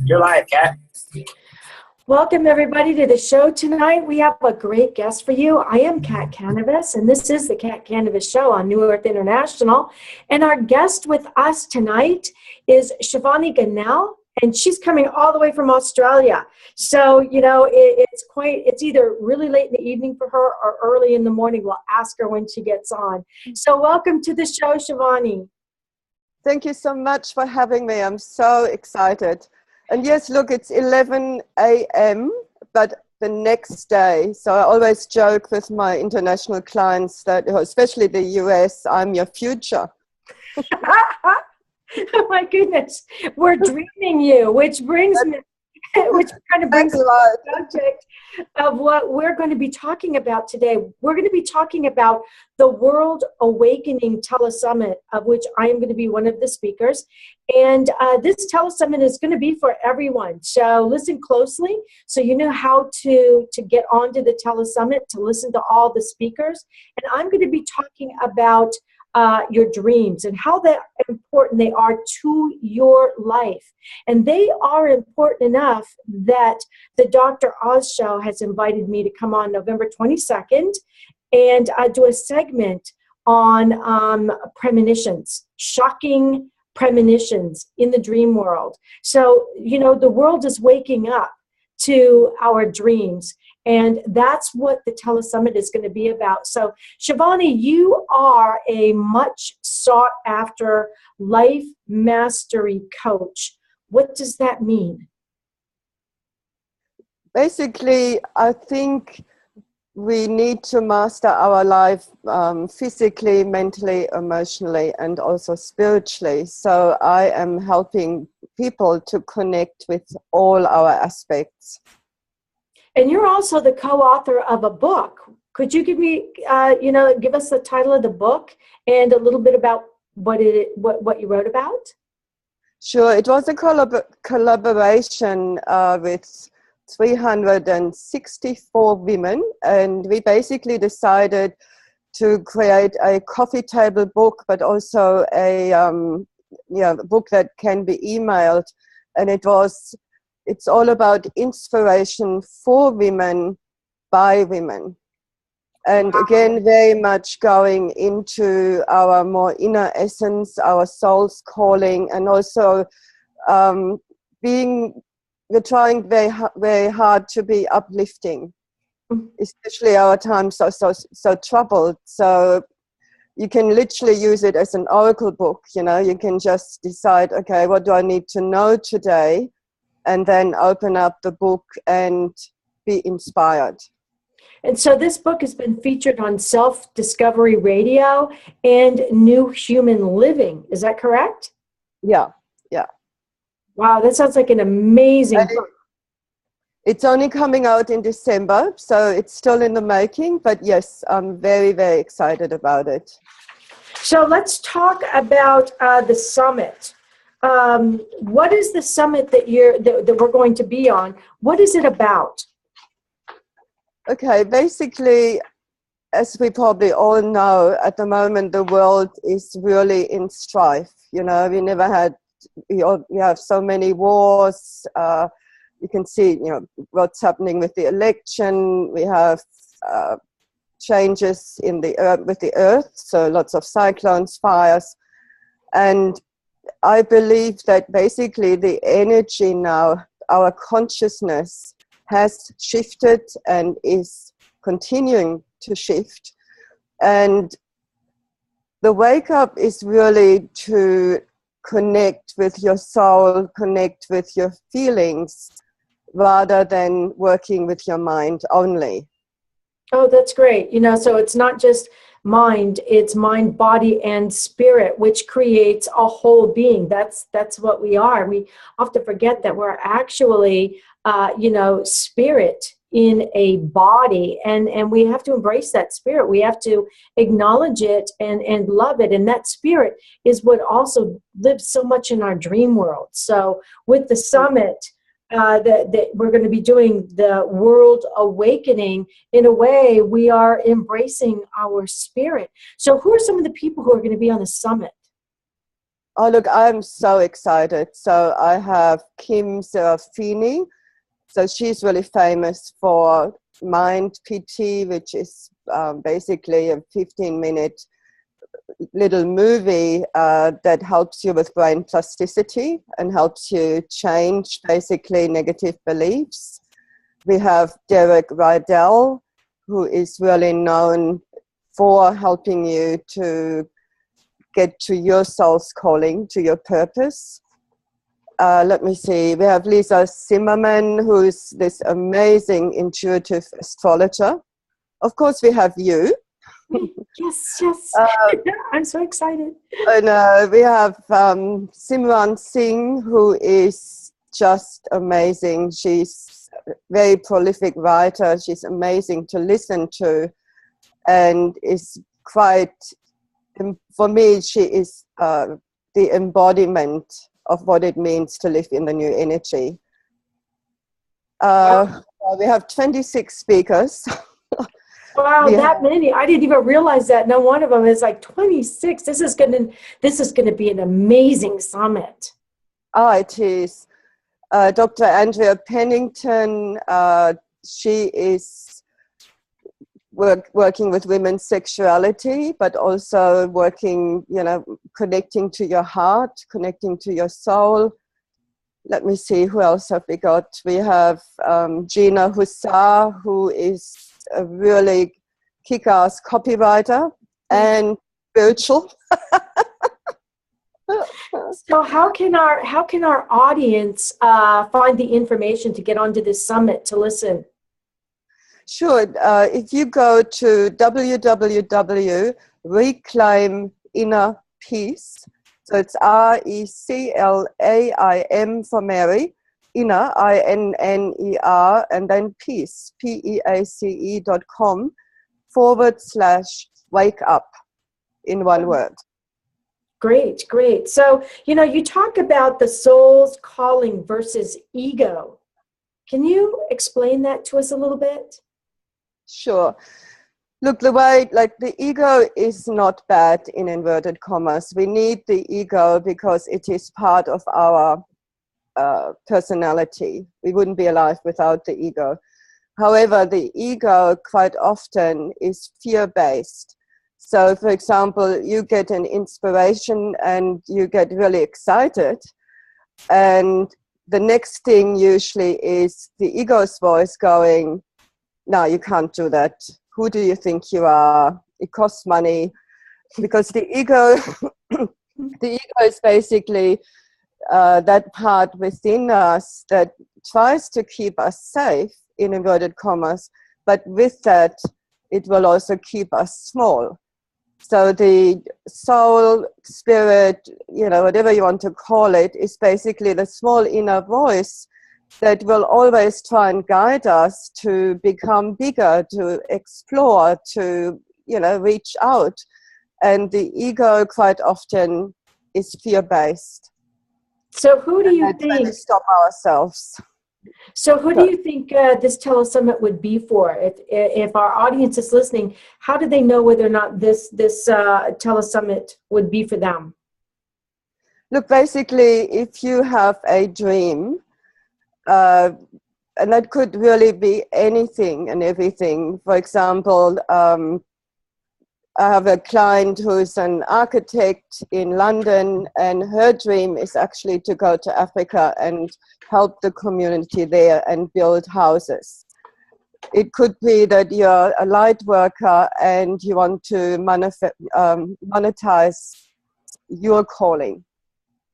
You're live, Kat. Welcome, everybody, to the show tonight. We have a great guest for you. I am Kat Kanavos, and this is the Kat Kanavos Show on New Earth International. And our guest with us tonight is Shivany Gonell, and she's coming all the way from Australia. So, you know, it's either really late in the evening for her or early in the morning. We'll ask her when she gets on. So welcome to the show, Shivany. Thank you so much for having me. I'm so excited. And yes, look, it's 11 a.m., but the next day. So I always joke with my international clients that, especially the US, I'm your future. Oh my goodness, we're dreaming you, which kind of brings us to the subject of what we're going to be talking about today. We're going to be talking about the World Awakening Telesummit, of which I am going to be one of the speakers. And this telesummit is going to be for everyone. So listen closely so you know how to get onto the telesummit, to listen to all the speakers. And I'm going to be talking about your dreams and how important they are to your life. And they are important enough that the Dr. Oz Show has invited me to come on November 22nd and do a segment on premonitions, shocking premonitions in the dream world. So, you know, the world is waking up to our dreams. And that's what the telesummit is going to be about. So, Shivany, you are a much sought after life mastery coach. What does that mean? Basically, I think we need to master our life physically, mentally, emotionally, and also spiritually. So I am helping people to connect with all our aspects. And you're also the co-author of a book. Could you give me, give us the title of the book and a little bit about what you wrote about? Sure. It was a collaboration with 364 women, and we basically decided to create a coffee table book, but also a book that can be emailed, and it's all about inspiration for women by women. And again, very much going into our more inner essence, our soul's calling, and also we're trying very hard to be uplifting, especially our times are so troubled. So you can literally use it as an oracle book. You know, you can just decide, okay, what do I need to know today? And then open up the book and be inspired. And so this book has been featured on Self-Discovery Radio and New Human Living. Is that correct? Yeah. Wow, that sounds like an amazing book. It's only coming out in December, so it's still in the making. But yes, I'm very, very excited about it. So let's talk about the summit. What is the summit that we're going to be on? What is it about? Okay, basically, as we probably all know, at the moment the world is really in strife. You know, we have so many wars. You can see, you know, what's happening with the election. We have changes in with the earth, so lots of cyclones, fires, and I believe that basically the energy now, our consciousness has shifted and is continuing to shift. And the wake up is really to connect with your soul, connect with your feelings, rather than working with your mind only. Oh, that's great. You know, so it's not just mind, it's mind, body, and spirit, which creates a whole being. That's what we are. We often forget that we're actually, spirit in a body, and we have to embrace that spirit. We have to acknowledge it and love it. And that spirit is what also lives so much in our dream world. So with the summit, that we're going to be doing the World Awakening, in a way, we are embracing our spirit. So who are some of the people who are going to be on the summit? Oh, look, I'm so excited. So I have Kim Serafini. So she's really famous for Mind PT, which is basically a 15-minute little movie that helps you with brain plasticity and helps you change basically negative beliefs. We have Derek Rydell, who is really known for helping you to get to your soul's calling, to your purpose. Let me see. We have Lisa Zimmerman, who's this amazing intuitive astrologer. Of course, we have you. Yes, yes. I'm so excited. And we have Simran Singh, who is just amazing. She's a very prolific writer. She's amazing to listen to, and is quite, for me, she is the embodiment of what it means to live in the new energy. We have 26 speakers. Wow, that many. I didn't even realize that. No, one of them is like 26. This is gonna be an amazing summit. Oh, it is. Dr. Andrea Pennington, she is working with women's sexuality, but also working, connecting to your heart, connecting to your soul. Let me see, who else have we got? We have Gina Hussar, who is a really kick-ass copywriter and spiritual. So how can our audience find the information to get onto this summit to listen? Sure. If you go to www.reclaiminnerpeace, so it's RECLAIM for Mary, inner, INNER, and then peace, PEACE.com/wake up in one word. Great, great. So, you talk about the soul's calling versus ego. Can you explain that to us a little bit? Sure. Look, the ego is not bad in inverted commas. We need the ego because it is part of our personality. We wouldn't be alive without the ego. However, the ego quite often is fear-based. So, for example, you get an inspiration and you get really excited, and the next thing usually is the ego's voice going, "No, you can't do that. Who do you think you are? It costs money." Because the ego is basically that part within us that tries to keep us safe, in inverted commas, but with that, it will also keep us small. So the soul, spirit, whatever you want to call it, is basically the small inner voice that will always try and guide us to become bigger, to explore, to, reach out. And the ego quite often is fear-based. So who do you think? To stop ourselves. So who do you think this telesummit would be for? If our audience is listening, how do they know whether or not this telesummit would be for them? Look, basically, if you have a dream, and that could really be anything and everything. For example, I have a client who's an architect in London, and her dream is actually to go to Africa and help the community there and build houses. It could be that you're a light worker and you want to monetize your calling.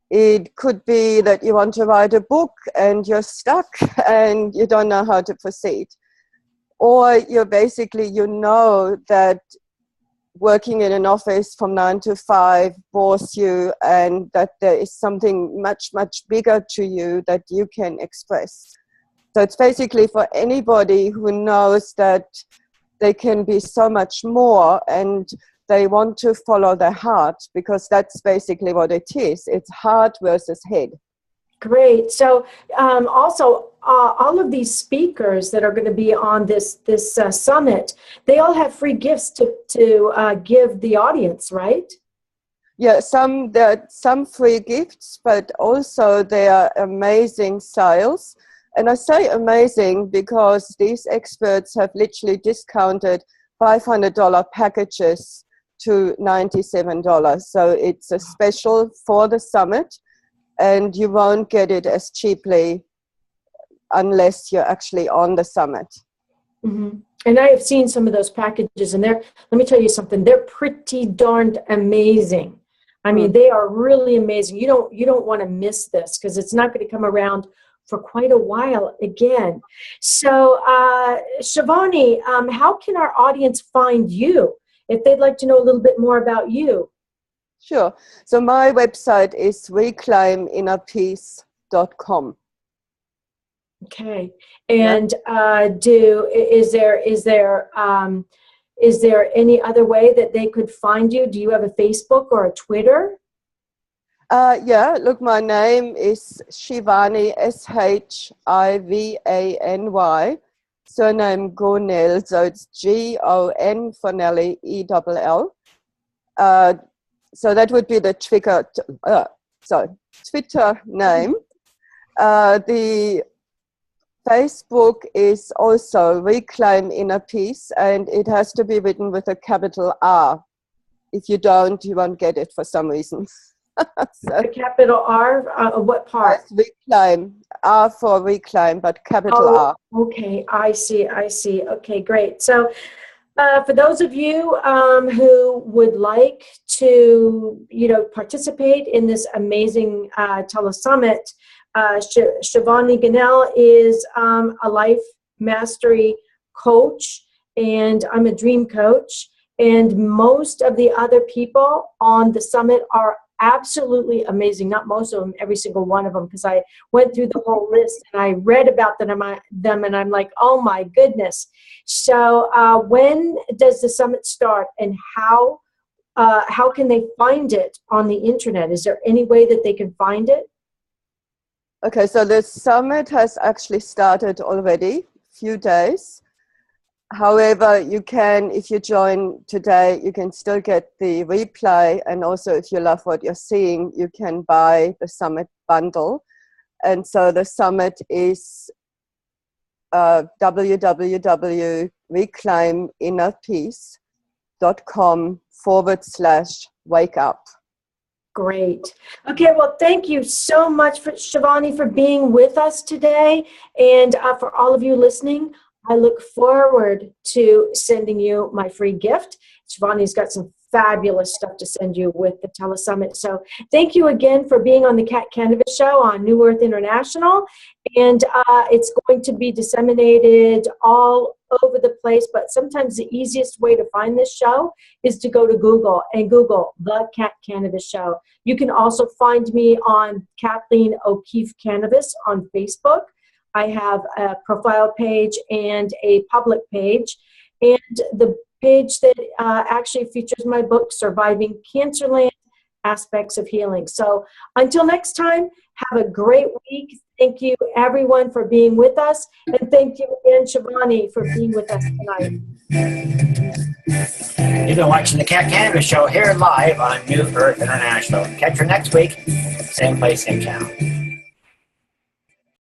It could be that you want to write a book and you're stuck and you don't know how to proceed. Or you're basically, that working in an office from 9 to 5 bores you, and that there is something much, much bigger to you that you can express. So it's basically for anybody who knows that they can be so much more and they want to follow their heart, because that's basically what it is. It's heart versus head. Great. So also, all of these speakers that are going to be on this summit, they all have free gifts to give the audience, right? Yeah, there are some free gifts, but also there are amazing sales. And I say amazing because these experts have literally discounted $500 packages to $97. So it's a special for the summit, and you won't get it as cheaply unless you're actually on the summit. Mm-hmm. And I have seen some of those packages, and let me tell you something, they're pretty darned amazing. I mean, they are really amazing. You don't want to miss this, because it's not going to come around for quite a while again. So, Shivany, how can our audience find you if they'd like to know a little bit more about you? Sure. So my website is reclaiminnerpeace.com. Okay. And is there any other way that they could find you? Do you have a Facebook or a Twitter? Yeah, look, my name is Shivany, Shivany, surname Gonell, so it's Gon for Nelly, ELL. So that would be the Twitter name. The Facebook is also Reclaim Inner Peace, and it has to be written with a capital R. If you don't, you won't get it for some reason. So, a capital R, what part? Reclaim, R for reclaim, but capital R. Okay, I see. Okay, great. So for those of you who would like to, participate in this amazing telesummit, Shivany Gonell is a life mastery coach, and I'm a dream coach. And most of the other people on the summit are absolutely amazing. Not most of them, every single one of them, because I went through the whole list and I read about them, and I'm like, oh my goodness. So when does the summit start, and how can they find it on the internet? Is there any way that they can find it? Okay, so the summit has actually started already, few days. However, you can, if you join today, you can still get the replay. And also, if you love what you're seeing, you can buy the summit bundle. And so the summit is www.reclaiminnerpeace.com/wake up. Great. Okay, well, thank you so much, Shivany, for being with us today. And for all of you listening, I look forward to sending you my free gift. Shivany's got some fabulous stuff to send you with the telesummit. So thank you again for being on the Kat Kanavos Show on New Earth International. And it's going to be disseminated all over the place, but sometimes the easiest way to find this show is to go to Google and Google the Kat Kanavos Show. You can also find me on Kathleen O'Keefe Kanavos on Facebook. I have a profile page and a public page, and the page that actually features my book, Surviving Cancerland, Aspects of Healing. So until next time, have a great week. Thank you, everyone, for being with us. And thank you again, Shivany, for being with us tonight. You've been watching the Kat Kanavos Show here live on New Earth International. Catch her next week, same place, same channel.